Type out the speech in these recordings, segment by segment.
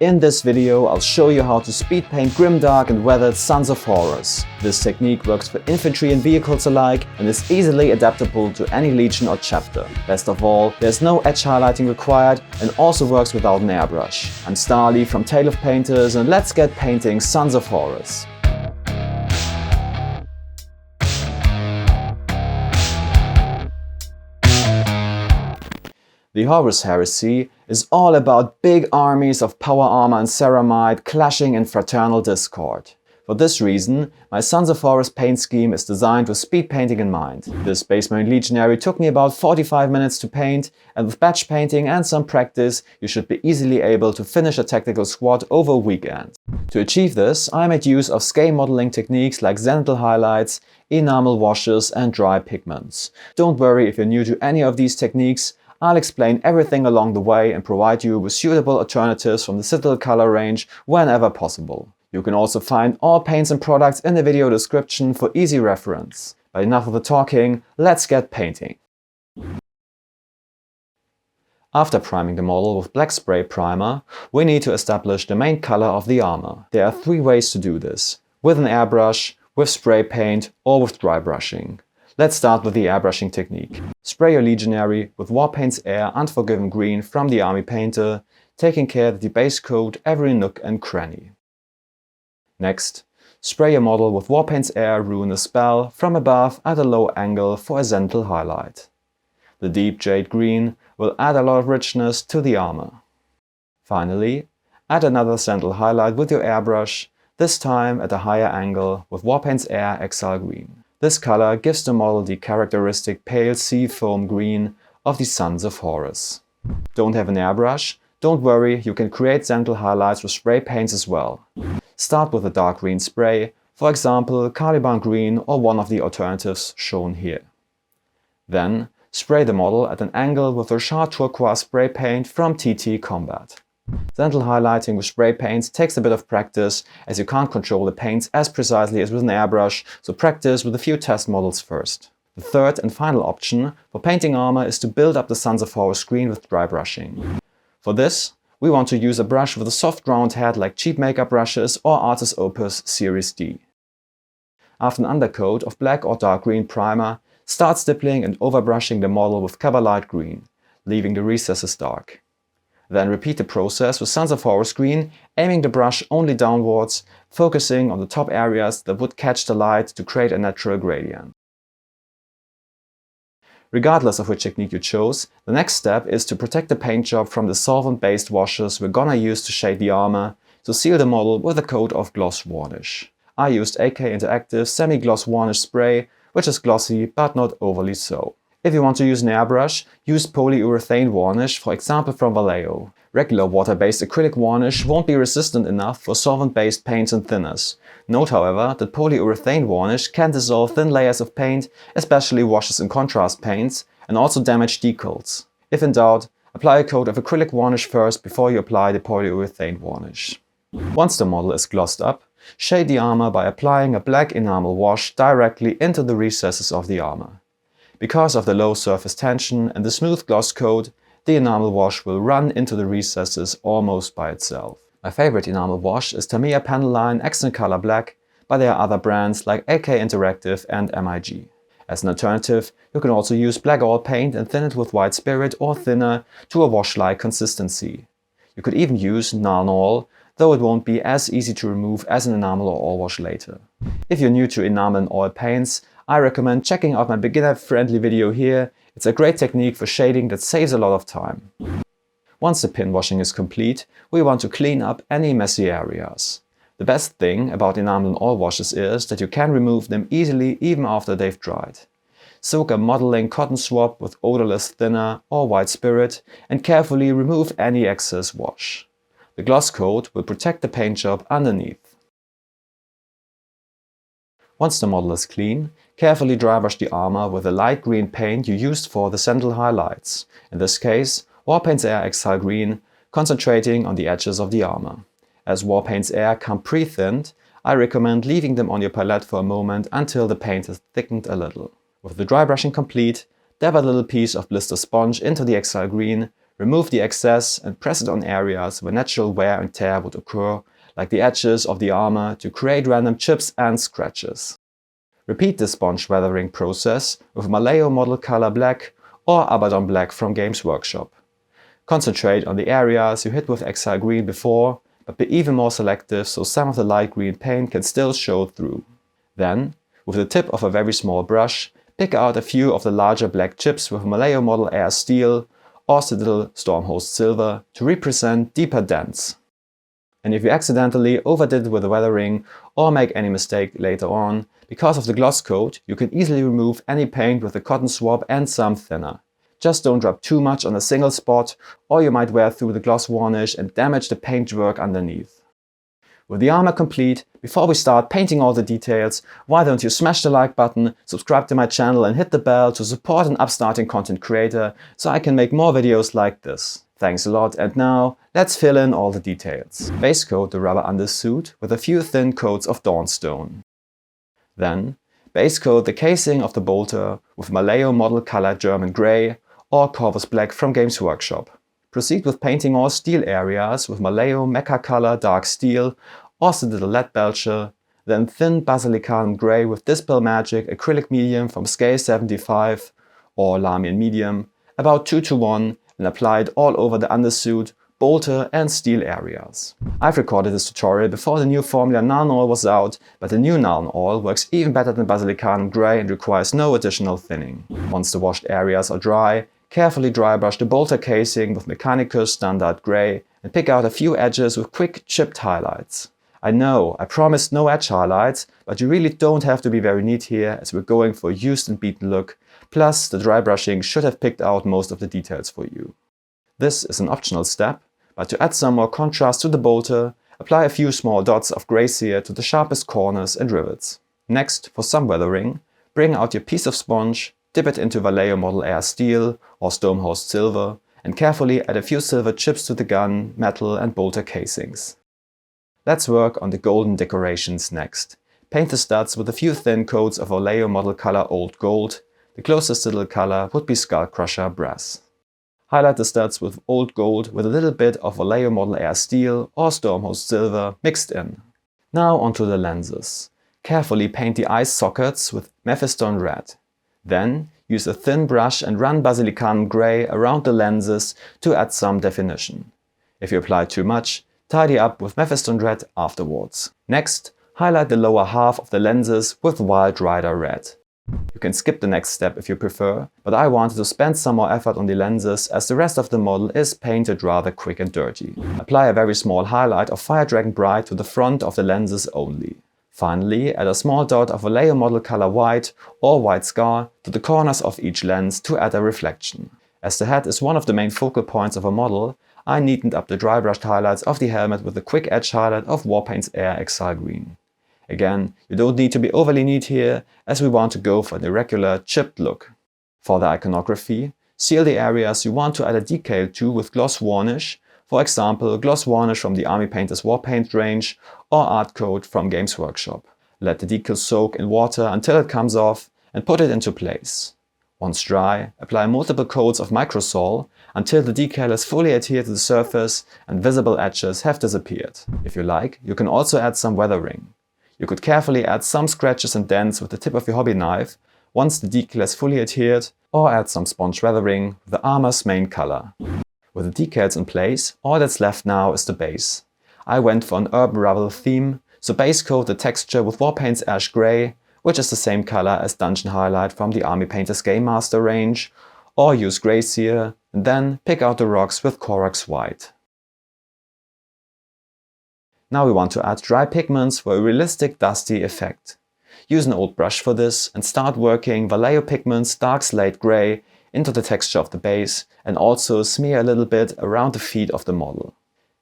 In this video, I'll show you how to speed paint grimdark and weathered Sons of Horus. This technique works for infantry and vehicles alike and is easily adaptable to any legion or chapter. Best of all, there's no edge highlighting required and also works without an airbrush. I'm Stahly from Tale of Painters and let's get painting Sons of Horus. The Horus Heresy is all about big armies of power armor and ceramide clashing in fraternal discord. For this reason, my Sons of Horus paint scheme is designed with speed painting in mind. This Space Marine Legionary took me about 45 minutes to paint, and with batch painting and some practice, you should be easily able to finish a tactical squad over a weekend. To achieve this, I made use of scale modeling techniques like zenithal highlights, enamel washes and dry pigments. Don't worry if you're new to any of these techniques. I'll explain everything along the way and provide you with suitable alternatives from the Citadel color range whenever possible. You can also find all paints and products in the video description for easy reference. But enough of the talking, let's get painting. After priming the model with black spray primer, we need to establish the main color of the armor. There are three ways to do this: with an airbrush, with spray paint or with dry brushing. Let's start with the airbrushing technique. Spray your Legionary with Warpaints Air Unforgiven Green from the Army Painter, taking care that you base coat every nook and cranny. Next, spray your model with Warpaints Air Ruinous Spell from above at a low angle for a zenithal highlight. The deep jade green will add a lot of richness to the armor. Finally, add another zenithal highlight with your airbrush, this time at a higher angle with Warpaints Air Exile Green. This color gives the model the characteristic pale sea foam green of the Sons of Horus. Don't have an airbrush? Don't worry, you can create zenithal highlights with spray paints as well. Start with a dark green spray, for example Caliban green or one of the alternatives shown here. Then spray the model at an angle with Richard Turquoise spray paint from TT Combat. Zenithal highlighting with spray paints takes a bit of practice, as you can't control the paints as precisely as with an airbrush, so practice with a few test models first. The third and final option for painting armor is to build up the Sons of Horus screen with dry brushing. For this, we want to use a brush with a soft round head like cheap makeup brushes or Artis Opus Series D. After an undercoat of black or dark green primer, start stippling and overbrushing the model with cover light green, leaving the recesses dark. Then repeat the process with Sons of Horus green, aiming the brush only downwards, focusing on the top areas that would catch the light to create a natural gradient. Regardless of which technique you chose, the next step is to protect the paint job from the solvent-based washes we're gonna use to shade the armor, to seal the model with a coat of gloss varnish. I used AK Interactive semi-gloss varnish spray, which is glossy but not overly so. If you want to use an airbrush, use polyurethane varnish, for example from Vallejo. Regular water-based acrylic varnish won't be resistant enough for solvent-based paints and thinners. Note, however, that polyurethane varnish can dissolve thin layers of paint, especially washes and contrast paints, and also damage decals. If in doubt, apply a coat of acrylic varnish first before you apply the polyurethane varnish. Once the model is glossed up, shade the armor by applying a black enamel wash directly into the recesses of the armor. Because of the low surface tension and the smooth gloss coat, the enamel wash will run into the recesses almost by itself. My favorite enamel wash is Tamiya Panel Line Accent Color Black, but there are other brands like AK Interactive and MiG. As an alternative, you can also use black oil paint and thin it with white spirit or thinner to a wash-like consistency. You could even use naan oil, though it won't be as easy to remove as an enamel or oil wash later. If you're new to enamel and oil paints, I recommend checking out my beginner-friendly video here. It's a great technique for shading that saves a lot of time. Once the pin washing is complete, we want to clean up any messy areas. The best thing about enamel and oil washes is that you can remove them easily even after they've dried. Soak a modeling cotton swab with odorless thinner or white spirit and carefully remove any excess wash. The gloss coat will protect the paint job underneath. Once the model is clean, carefully dry brush the armor with the light green paint you used for the zenithal highlights, in this case Warpaints Air Exile Green, concentrating on the edges of the armor. As Warpaints Air come pre-thinned, I recommend leaving them on your palette for a moment until the paint has thickened a little. With the dry brushing complete, dab a little piece of blister sponge into the Exile Green, Remove the excess and press it on areas where natural wear and tear would occur, like the edges of the armor, to create random chips and scratches. Repeat the sponge weathering process with Vallejo model color black or Abaddon black from Games Workshop. Concentrate on the areas you hit with Exile green before, but be even more selective so some of the light green paint can still show through. Then, with the tip of a very small brush, pick out a few of the larger black chips with Vallejo model Air Steel or Citadel Stormhost Silver to represent deeper dents. And if you accidentally overdid it with the weathering or make any mistake later on, because of the gloss coat, you can easily remove any paint with a cotton swab and some thinner. Just don't drop too much on a single spot, or you might wear through the gloss varnish and damage the paintwork underneath. With the armor complete, before we start painting all the details, why don't you smash the like button, subscribe to my channel and hit the bell to support an upstarting content creator so I can make more videos like this. Thanks a lot, and now let's fill in all the details. Base coat the rubber undersuit with a few thin coats of Dawnstone. Then, base coat the casing of the bolter with Vallejo model color German Grey or Corvus Black from Games Workshop. Proceed with painting all steel areas with Vallejo Mecha color Dark Steel or Citadel Lead Belcher, then thin Basilicanum Grey with Dispel Magic acrylic medium from Scale 75 or Lamian medium, about 2:1, and apply it all over the undersuit, bolter and steel areas. I've recorded this tutorial before the new Formula Nuln Oil was out, but the new Nuln Oil works even better than Basilicanum Grey and requires no additional thinning. Once the washed areas are dry, carefully dry brush the bolter casing with Mechanicus Standard Grey and pick out a few edges with quick chipped highlights. I know, I promised no edge highlights, but you really don't have to be very neat here as we're going for a used and beaten look, plus the dry brushing should have picked out most of the details for you. This is an optional step, but to add some more contrast to the bolter, apply a few small dots of grey sear to the sharpest corners and rivets. Next, for some weathering, bring out your piece of sponge, dip it into Vallejo model Air Steel or Stormhost Silver, and carefully add a few silver chips to the gun, metal and bolter casings. Let's work on the golden decorations next. Paint the studs with a few thin coats of Vallejo model color Old Gold. The closest Citadel color would be Skullcrusher Brass. Highlight the studs with Old Gold with a little bit of Vallejo model Air Steel or Stormhost Silver mixed in. Now onto the lenses. Carefully paint the eye sockets with Mephiston Red. Then use a thin brush and run Basilicanum Grey around the lenses to add some definition. If you apply too much, tidy up with Mephiston Red afterwards. Next, highlight the lower half of the lenses with Wild Rider Red. You can skip the next step if you prefer, but I wanted to spend some more effort on the lenses as the rest of the model is painted rather quick and dirty. Apply a very small highlight of Fire Dragon Bright to the front of the lenses only. Finally, add a small dot of Vallejo model color White or White Scar to the corners of each lens to add a reflection. As the head is one of the main focal points of a model, I neatened up the dry brushed highlights of the helmet with a quick edge highlight of Warpaints Air Exile Green. Again, you don't need to be overly neat here, as we want to go for an irregular, chipped look. For the iconography, seal the areas you want to add a decal to with gloss varnish, for example gloss varnish from the Army Painters Warpaint range or art code from Games Workshop. Let the decal soak in water until it comes off and put it into place. Once dry, apply multiple coats of Microsol until the decal is fully adhered to the surface and visible edges have disappeared. If you like, you can also add some weathering. You could carefully add some scratches and dents with the tip of your hobby knife once the decal is fully adhered, or add some sponge weathering with the armor's main color. With the decals in place, all that's left now is the base. I went for an urban rubble theme, so base coat the texture with Warpaints Ash Grey, which is the same color as Dungeon Highlight from the Army Painters Game Master range, or use grey sear, and then pick out the rocks with Corax White. Now we want to add dry pigments for a realistic dusty effect. Use an old brush for this and start working Vallejo pigments Dark Slate Grey into the texture of the base and also smear a little bit around the feet of the model.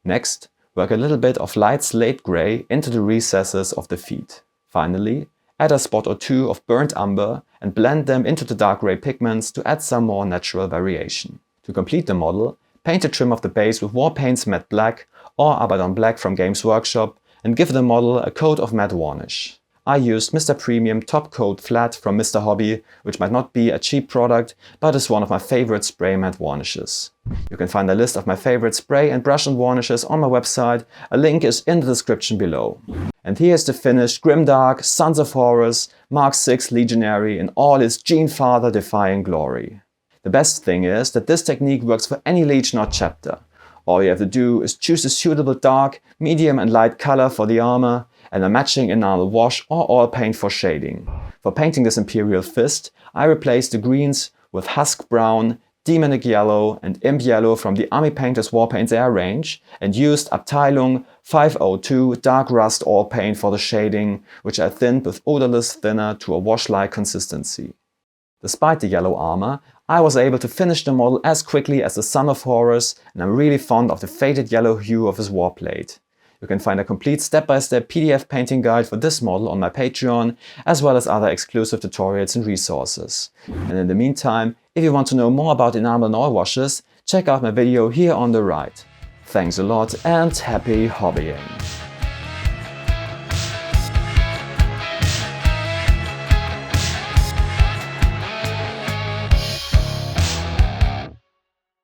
Next, work a little bit of light slate grey into the recesses of the feet. Finally, add a spot or two of burnt umber and blend them into the dark grey pigments to add some more natural variation. To complete the model, paint the trim of the base with Warpaints Matte Black or Abaddon Black from Games Workshop and give the model a coat of matte varnish. I used Mr. Premium Top Coat Flat from Mr. Hobby, which might not be a cheap product, but is one of my favorite spray matte varnishes. You can find a list of my favorite spray and brush and varnishes on my website. A link is in the description below. And here's the finished grimdark Sons of Horus Mark VI Legionary in all its Gene Father defying glory. The best thing is that this technique works for any Legion or chapter. All you have to do is choose a suitable dark, medium and light color for the armor and a matching enamel wash or oil paint for shading. For painting this Imperial Fist, I replaced the greens with Husk Brown, Demonic Yellow and Imp Yellow from the Army Painters Warpaints Air range and used Abteilung 502 Dark Rust oil paint for the shading, which I thinned with odorless thinner to a wash-like consistency. Despite the yellow armor, I was able to finish the model as quickly as the Son of Horus, and I'm really fond of the faded yellow hue of his warplate. You can find a complete step-by-step PDF painting guide for this model on my Patreon, as well as other exclusive tutorials and resources. And in the meantime, if you want to know more about enamel and oil washes, check out my video here on the right. Thanks a lot and happy hobbying!